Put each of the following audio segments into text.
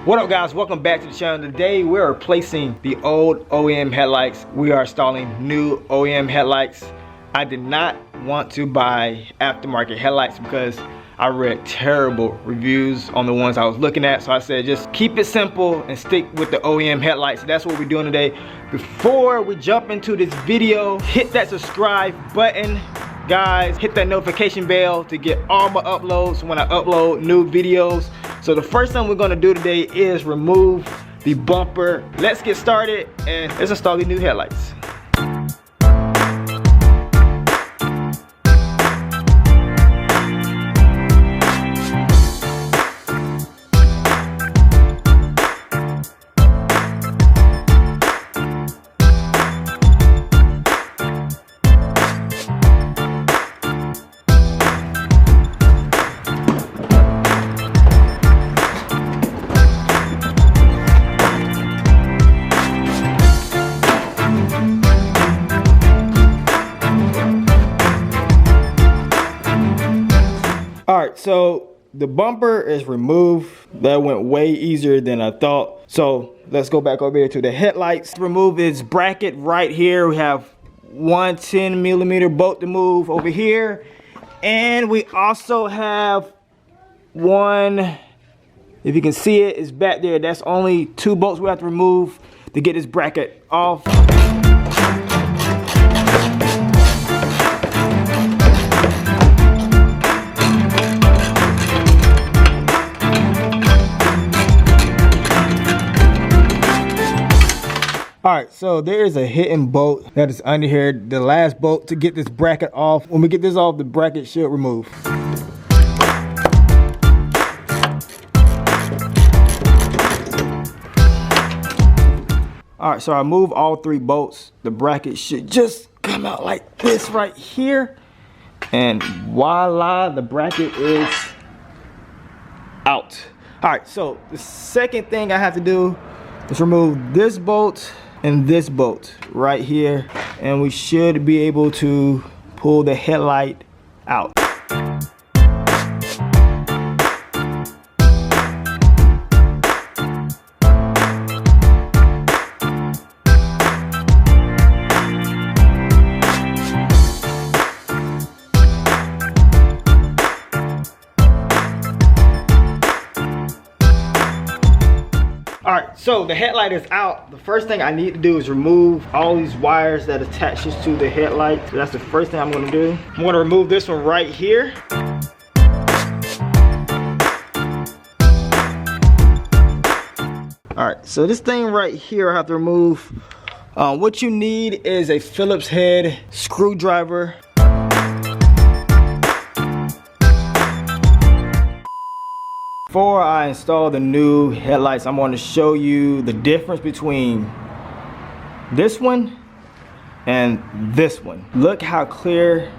What up guys, welcome back to the channel. Today we're replacing the old OEM headlights. We are installing new OEM headlights. I did not want to buy aftermarket headlights because I read terrible reviews on the ones I was looking at. So I said just keep it simple and stick with the OEM headlights. That's what we're doing today. Before we jump into this video, hit that subscribe button. Guys, hit that notification bell to get all my uploads when I upload new videos. So the first thing we're gonna do today is remove the bumper. Let's get started and let's install the new headlights. Alright, so the bumper is removed. That went way easier than I thought. So let's go back over here to the headlights. Remove this bracket right here. We have one 10mm bolt to move over here. And we also have one, if you can see it, it's back there. That's only 2 bolts we have to remove to get this bracket off. Alright, so there is a hidden bolt that is under here, the last bolt to get this bracket off. When we get this off, the bracket should remove. Alright, so I move all 3 bolts. The bracket should just come out like this right here. And voila, the bracket is out. Alright, so the second thing I have to do is remove this bolt and this bolt right here, and we should be able to pull the headlight out. Alright, so the headlight is out. The first thing I need to do is remove all these wires that attaches to the headlight. So that's the first thing I'm going to do. I'm going to remove this one right here. Alright, so this thing right here I have to remove. What you need is a Phillips head screwdriver. Before I install the new headlights, I'm going to show you the difference between this one and this one. Look how clear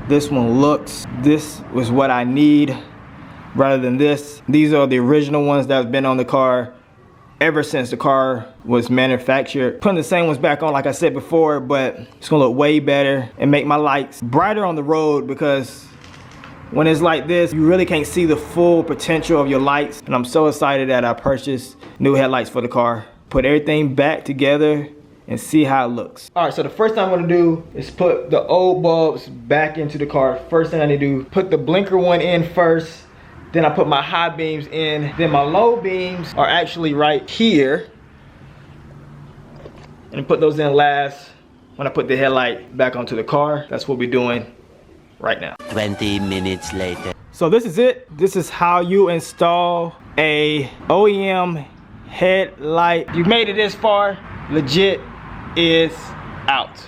this one looks. This was what I need rather than this. These are the original ones that have been on the car ever since the car was manufactured. Putting the same ones back on like I said before, but it's gonna look way better and make my lights brighter on the road, because when it's like this, you really can't see the full potential of your lights. And I'm so excited that I purchased new headlights for the car. Put everything back together and see how it looks. All right, so the first thing I'm gonna do is put the old bulbs back into the car. First thing I need to do, put the blinker one in first, then I put my high beams in, then my low beams are actually right here. And put those in last when I put the headlight back onto the car. That's what we're doing right now. 20 minutes later. So this is it. This is how you install a OEM headlight. You made it this far, legit is out.